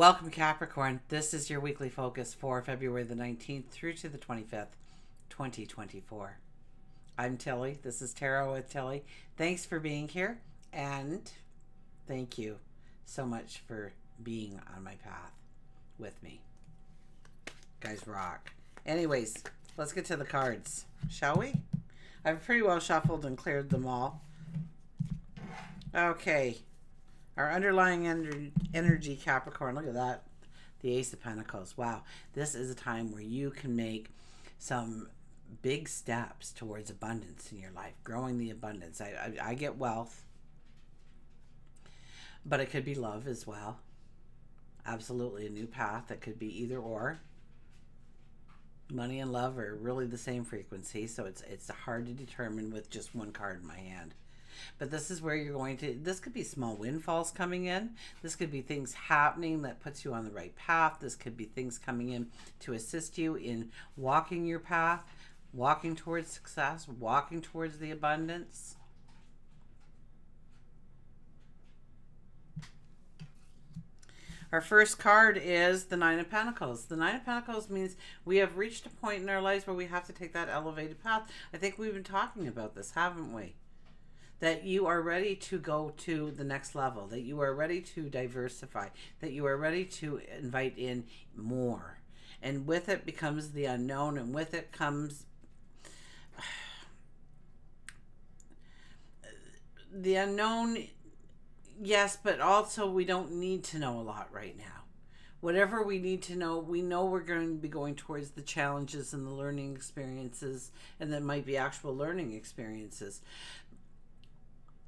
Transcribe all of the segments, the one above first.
Welcome, Capricorn. This is your weekly focus for February the 19th through to the 25th, 2024. I'm Tilly. This is Tarot with Tilly. Thanks for being here, and thank you so much for being on my path with me. Guys rock. Anyways, let's get to the cards, shall we? I've pretty well shuffled and cleared them all. Okay. Our underlying energy, Capricorn. Look at that. The Ace of Pentacles. Wow. This is a time where you can make some big steps towards abundance in your life. Growing the abundance. I get wealth. But it could be love as well. Absolutely a new path. That could be either or. Money and love are really the same frequency. So it's hard to determine with just one card in my hand. But this is where you're going to, this could be small windfalls coming in. This could be things happening that puts you on the right path. This could be things coming in to assist you in walking your path, walking towards success, walking towards the abundance. Our first card is the Nine of Pentacles. The Nine of Pentacles means we have reached a point in our lives where we have to take that elevated path. I think we've been talking about this, haven't we? That you are ready to go to the next level, that you are ready to diversify, that you are ready to invite in more. And with it becomes the unknown, and with it comes the unknown, yes, but also we don't need to know a lot right now. Whatever we need to know, we know we're going to be going towards the challenges and the learning experiences, and that might be actual learning experiences.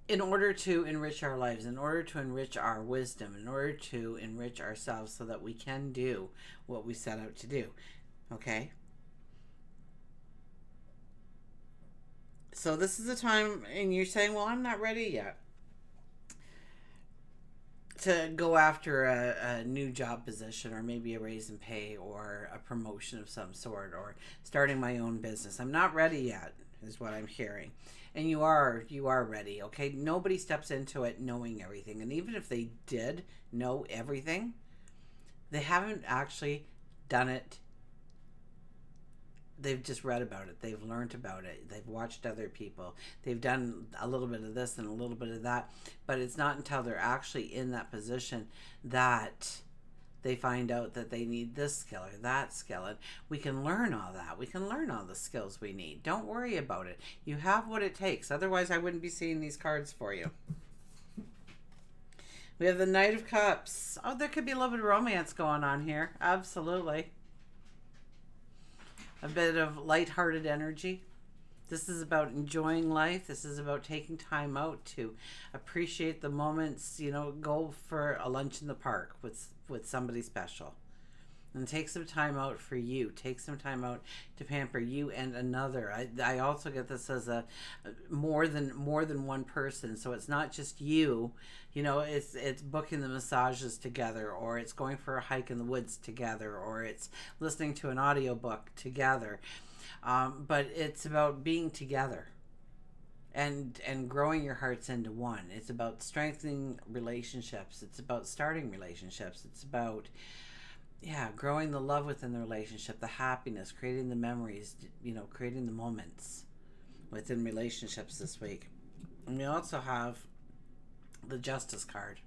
In order to enrich our lives, in order to enrich our wisdom, in order to enrich ourselves so that we can do what we set out to do. Okay? So this is a time, and you're saying, well, I'm not ready yet to go after a new job position, or maybe a raise in pay, or a promotion of some sort, or starting my own business. I'm not ready yet, is what I'm hearing. And you are ready, okay? Nobody steps into it knowing everything. And even if they did know everything, they haven't actually done it. They've just read about it. They've learned about it. They've watched other people. They've done a little bit of this and a little bit of that. But it's not until they're actually in that position that they find out that they need this skill or that skill. And we can learn all that. We can learn all the skills we need. Don't worry about it. You have what it takes. Otherwise, I wouldn't be seeing these cards for you. We have the Knight of Cups. Oh, there could be a little bit of romance going on here. Absolutely. A bit of lighthearted energy. This is about enjoying life. This is about taking time out to appreciate the moments. You know, go for a lunch in the park with somebody special. And take some time out for you. Take some time out to pamper you and another. I also get this as a more than one person. So it's not just you. You know, it's booking the massages together, or it's going for a hike in the woods together, or it's listening to an audiobook together. But it's about being together and growing your hearts into one. It's about strengthening relationships. It's about starting relationships. It's about, growing the love within the relationship, the happiness, creating the memories, creating the moments within relationships this week. And we also have the Justice card.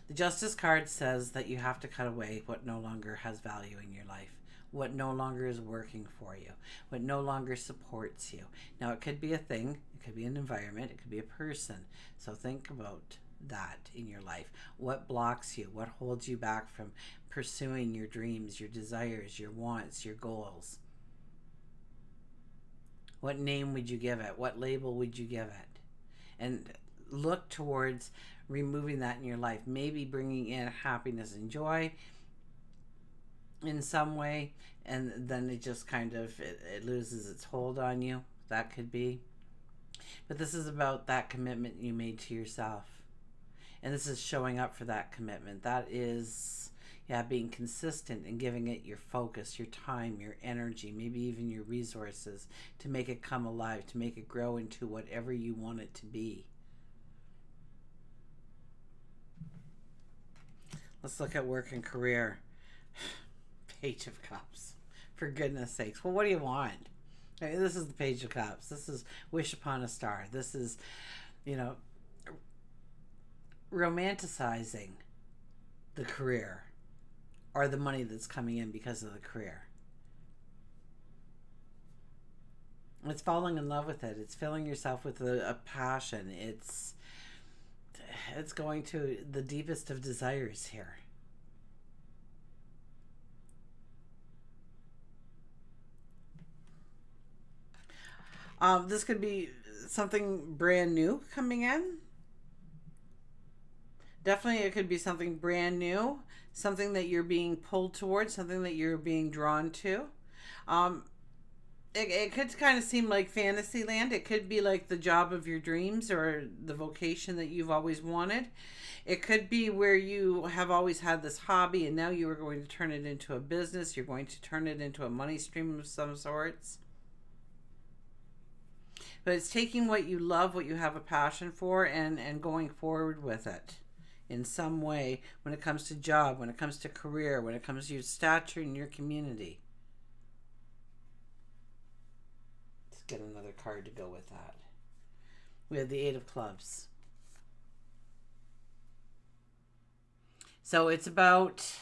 The Justice card says that you have to cut away what no longer has value in your life, what no longer is working for you, what no longer supports you. Now, it could be a thing, it could be an environment, it could be a person. So think about that in your life. What blocks you? What holds you back from pursuing your dreams, your desires, your wants, your goals? What name would you give it? What label would you give it? And look towards removing that in your life. Maybe bringing in happiness and joy in some way, and then it just kind of it loses its hold on you. That could be. But this is about that commitment you made to yourself. And this is showing up for that commitment. That is, being consistent and giving it your focus, your time, your energy, maybe even your resources to make it come alive, to make it grow into whatever you want it to be. Let's look at work and career. Page of Cups. For goodness sakes. Well, what do you want? I mean, this is the Page of Cups. This is wish upon a star. This is, you know, romanticizing the career or the money that's coming in because of the career. It's falling in love with it. It's filling yourself with a passion. It's going to the deepest of desires here. This could be something brand new coming in. Definitely, it could be something brand new, something that you're being pulled towards, something that you're being drawn to. Um, it could kind of seem like fantasy land. It could be like the job of your dreams or the vocation that you've always wanted. It could be where you have always had this hobby and now you are going to turn it into a business. You're going to turn it into a money stream of some sorts. But it's taking what you love, what you have a passion for, and going forward with it in some way when it comes to job, when it comes to career, when it comes to your stature in your community. Let's get another card to go with that. We have the Eight of Clubs. So it's about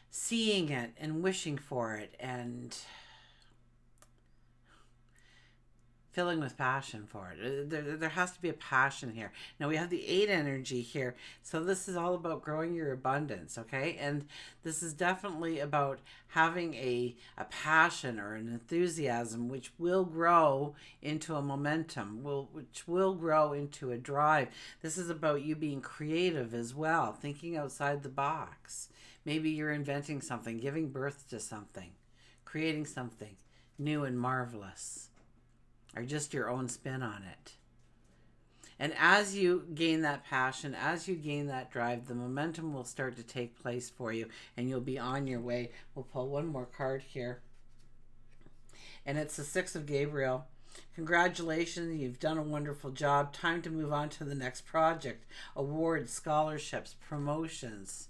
seeing it and wishing for it and filling with passion for it. There has to be a passion here. Now we have the 8 energy here. So this is all about growing your abundance, okay? And this is definitely about having a passion or an enthusiasm which will grow into a momentum, which will grow into a drive. This is about you being creative as well, thinking outside the box. Maybe you're inventing something, giving birth to something, creating something new and marvelous, or just your own spin on it. And as you gain that passion, as you gain that drive, the momentum will start to take place for you and you'll be on your way. We'll pull one more card here. And it's the 6 of Gabriel. Congratulations, you've done a wonderful job. Time to move on to the next project. Awards, scholarships, promotions.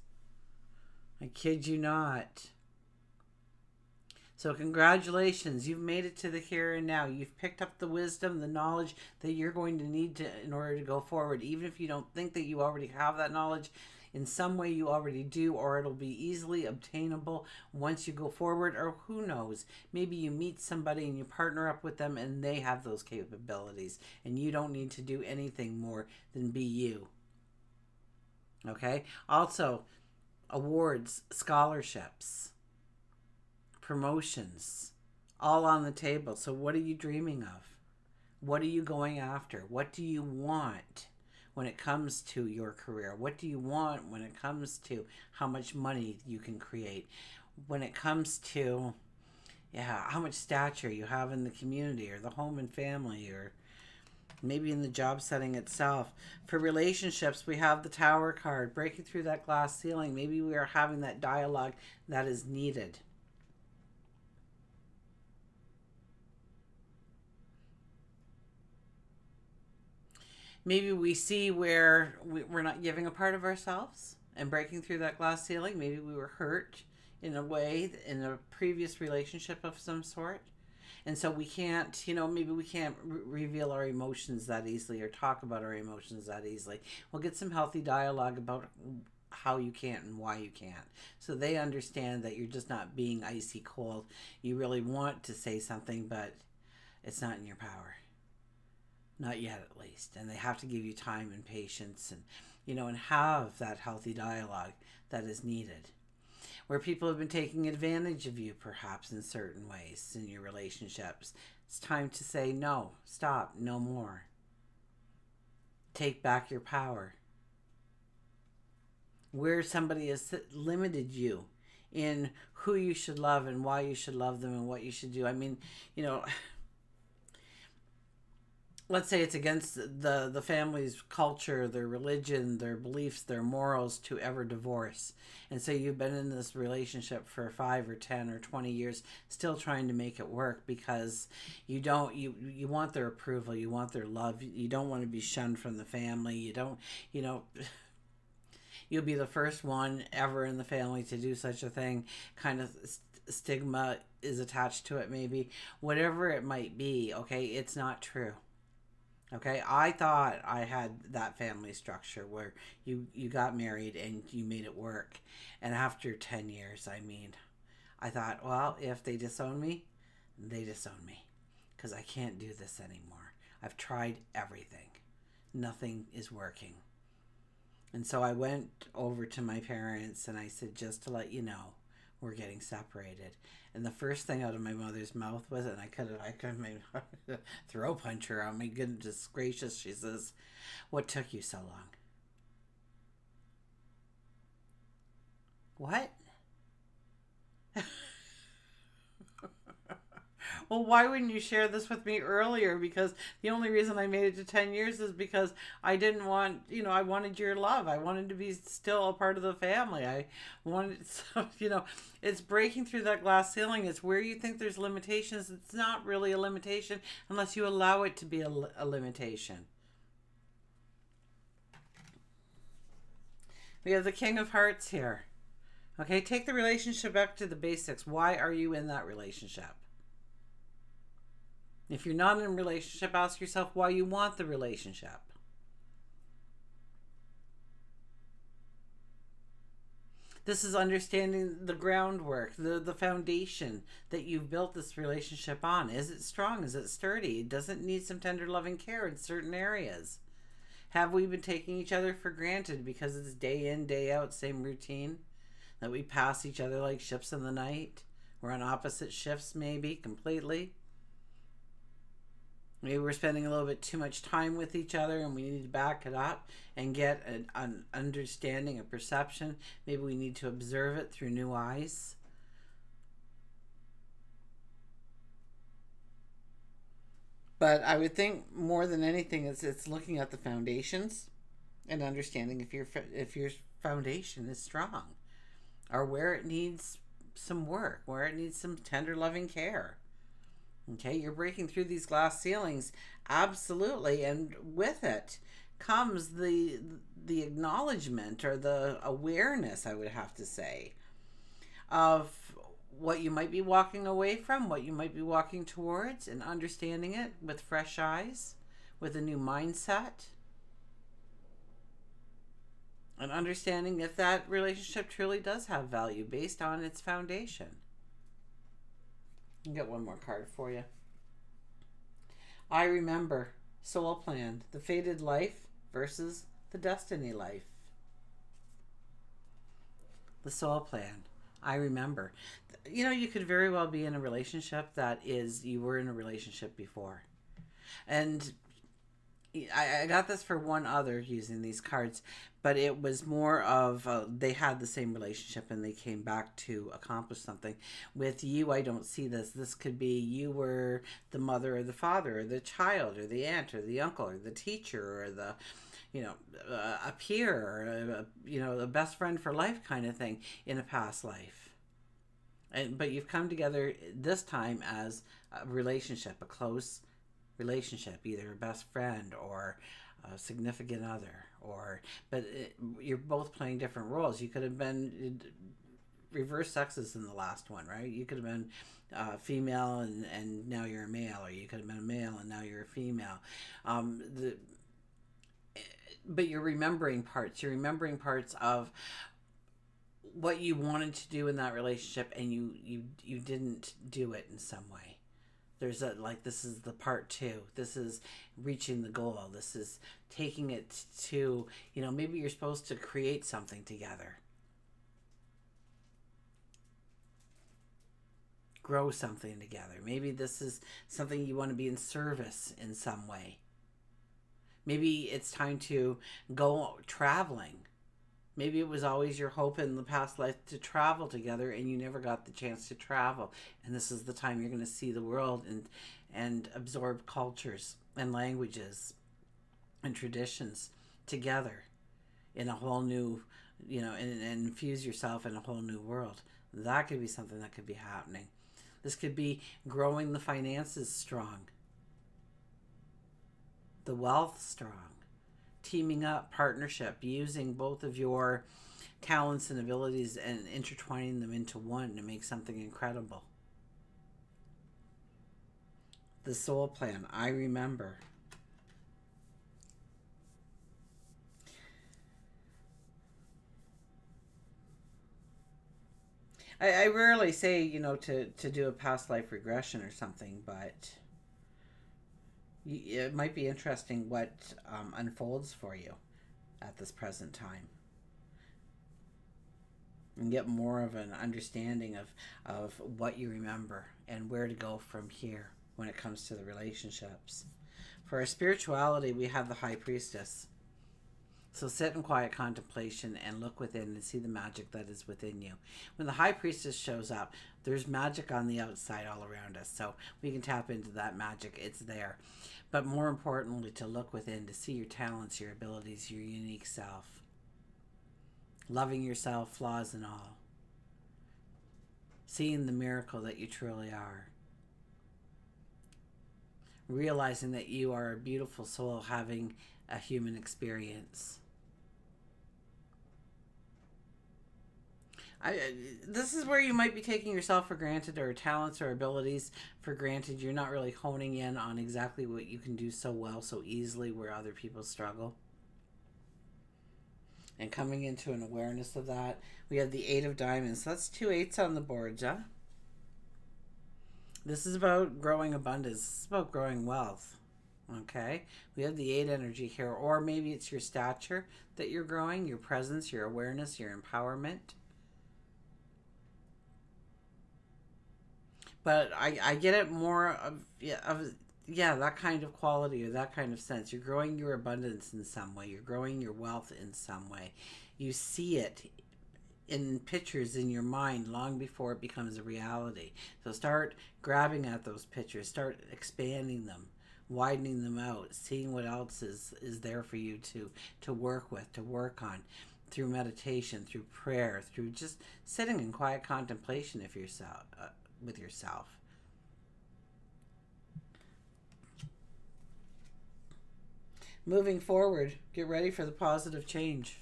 I kid you not. So congratulations, you've made it to the here and now. You've picked up the wisdom, the knowledge that you're going to need in order to go forward. Even if you don't think that you already have that knowledge, in some way you already do, or it'll be easily obtainable once you go forward, or who knows, maybe you meet somebody and you partner up with them and they have those capabilities and you don't need to do anything more than be you. Okay? Also, awards, scholarships, promotions, all on the table. So what are you dreaming of? What are you going after? What do you want when it comes to your career? What do you want when it comes to how much money you can create? When it comes to how much stature you have in the community or the home and family, or maybe in the job setting itself. For relationships, we have the Tower card, breaking through that glass ceiling. Maybe we are having that dialogue that is needed. Maybe we see where we're not giving a part of ourselves and breaking through that glass ceiling. Maybe we were hurt in a way in a previous relationship of some sort. And so we can't, maybe we can't reveal our emotions that easily or talk about our emotions that easily. We'll get some healthy dialogue about how you can't and why you can't. So they understand that you're just not being icy cold. You really want to say something, but it's not in your power. Not yet, at least. And they have to give you time and patience and have that healthy dialogue that is needed. Where people have been taking advantage of you, perhaps, in certain ways in your relationships. It's time to say no, stop, no more. Take back your power. Where somebody has limited you in who you should love and why you should love them and what you should do. I mean, let's say it's against the family's culture, their religion, their beliefs, their morals to ever divorce. And so you've been in this relationship for 5 or 10 or 20 years, still trying to make it work because you want their approval, you want their love, you don't want to be shunned from the family, you don't, you'll be the first one ever in the family to do such a thing. Kind of stigma is attached to it, maybe. Whatever it might be, okay, it's not true. Okay, I thought I had that family structure where you got married and you made it work. And after 10 years, I mean, I thought, well, if they disown me, they disown me. Because I can't do this anymore. I've tried everything. Nothing is working. And so I went over to my parents and I said, just to let you know, we're getting separated. And the first thing out of my mother's mouth was, and I could have made a throw punch her. Oh my goodness gracious, she says, what took you so long? What? Well, why wouldn't you share this with me earlier? Because the only reason I made it to 10 years is because I didn't want, I wanted your love. I wanted to be still a part of the family. I wanted, so, it's breaking through that glass ceiling. It's where you think there's limitations. It's not really a limitation unless you allow it to be a limitation. We have the King of Hearts here. Okay, take the relationship back to the basics. Why are you in that relationship? If you're not in a relationship, ask yourself why you want the relationship. This is understanding the groundwork, the foundation that you've built this relationship on. Is it strong? Is it sturdy? Does it need some tender loving care in certain areas? Have we been taking each other for granted because it's day in, day out, same routine? That we pass each other like ships in the night? We're on opposite shifts maybe, completely. Maybe we're spending a little bit too much time with each other and we need to back it up and get an understanding, a perception. Maybe we need to observe it through new eyes. But I would think more than anything it's looking at the foundations and understanding if your foundation is strong or where it needs some work, where it needs some tender loving care. Okay, you're breaking through these glass ceilings, absolutely, and with it comes the acknowledgement or the awareness, I would have to say, of what you might be walking away from, what you might be walking towards, and understanding it with fresh eyes, with a new mindset, and understanding if that relationship truly does have value based on its foundation. I'll get one more card for you. I remember, soul plan, the fated life versus the destiny life. The soul plan. I remember. You could very well be in a relationship that is, you were in a relationship before. And I got this for one other using these cards, but it was more of they had the same relationship and they came back to accomplish something. With you, I don't see this. This could be you were the mother or the father or the child or the aunt or the uncle or the teacher or the, a peer or, the best friend for life kind of thing in a past life. But you've come together this time as a relationship, a close relationship, either a best friend or a significant other, you're both playing different roles. You could have been reverse sexes in the last one, right? You could have been female and now you're a male, or you could have been a male and now you're a female. But you're remembering parts. You're remembering parts of what you wanted to do in that relationship, and you didn't do it in some way. There's this is the part 2. This is reaching the goal. This is taking it to, maybe you're supposed to create something together. Grow something together. Maybe this is something you want to be in service in some way. Maybe it's time to go traveling. Maybe it was always your hope in the past life to travel together and you never got the chance to travel. And this is the time you're going to see the world and absorb cultures and languages and traditions together in a whole new, and infuse yourself in a whole new world. That could be something that could be happening. This could be growing the finances strong, the wealth strong. teaming up, partnership, using both of your talents and abilities and intertwining them into one to make something incredible. The soul plan, I remember. I rarely say, to do a past life regression or something, but it might be interesting what unfolds for you at this present time, and get more of an understanding of what you remember and where to go from here when it comes to the relationships. For our spirituality, we have the High Priestess. So sit in quiet contemplation and look within and see the magic that is within you. When the High Priestess shows up, there's magic on the outside all around us. So we can tap into that magic. It's there. But more importantly, to look within, to see your talents, your abilities, your unique self. Loving yourself, flaws and all. Seeing the miracle that you truly are. Realizing that you are a beautiful soul having a human experience. This is where you might be taking yourself for granted, or talents or abilities for granted. You're not really honing in on exactly what you can do so well, so easily, where other people struggle. And coming into an awareness of that, we have the 8 of Diamonds. So that's 2 8s on the board, yeah? This is about growing abundance. This is about growing wealth. Okay, we have the 8 energy here, or maybe it's your stature that you're growing, your presence, your awareness, your empowerment. But I get it more of that kind of quality, or that kind of sense. You're growing your abundance in some way. You're growing your wealth in some way. You see it in pictures in your mind long before it becomes a reality. So start grabbing at those pictures. Start expanding them, widening them out, seeing what else is there for you to work with, to work on, through meditation, through prayer, through just sitting in quiet contemplation with yourself. Moving forward, get ready for the positive change.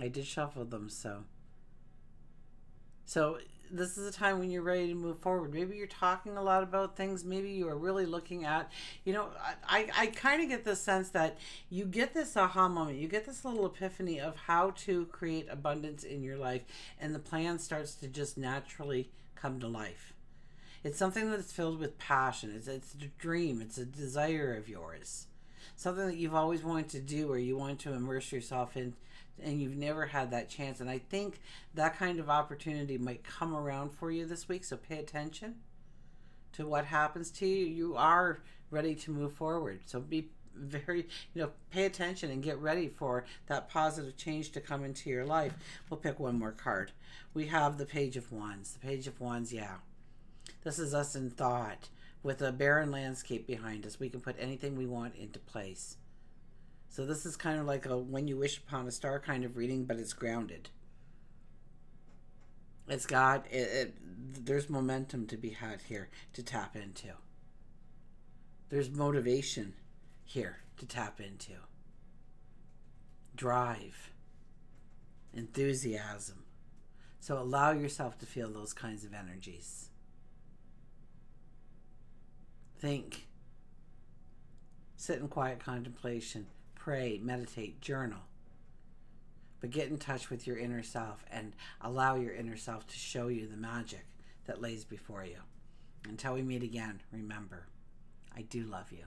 I did shuffle them, so this is a time when you're ready to move forward. Maybe you're talking a lot about things. Maybe you are really looking at, I kind of get the sense that you get this aha moment. You get this little epiphany of how to create abundance in your life, and the plan starts to just naturally come to life. It's something that's filled with passion. It's a dream. It's a desire of yours. Something that you've always wanted to do, or you want to immerse yourself in, and you've never had that chance. And I think that kind of opportunity might come around for you this week. So pay attention to what happens to you. You are ready to move forward. So be very, pay attention and get ready for that positive change to come into your life. We'll pick one more card. We have the Page of Wands. The Page of Wands, yeah. This is us in thought. With a barren landscape behind us, we can put anything we want into place. So this is kind of like a When You Wish Upon a Star kind of reading, but it's grounded. It's got, there's momentum to be had here to tap into. There's motivation here to tap into. Drive. Enthusiasm. So allow yourself to feel those kinds of energies. Think. Sit in quiet contemplation. Pray, meditate, journal. But get in touch with your inner self and allow your inner self to show you the magic that lays before you. Until we meet again, remember, I do love you.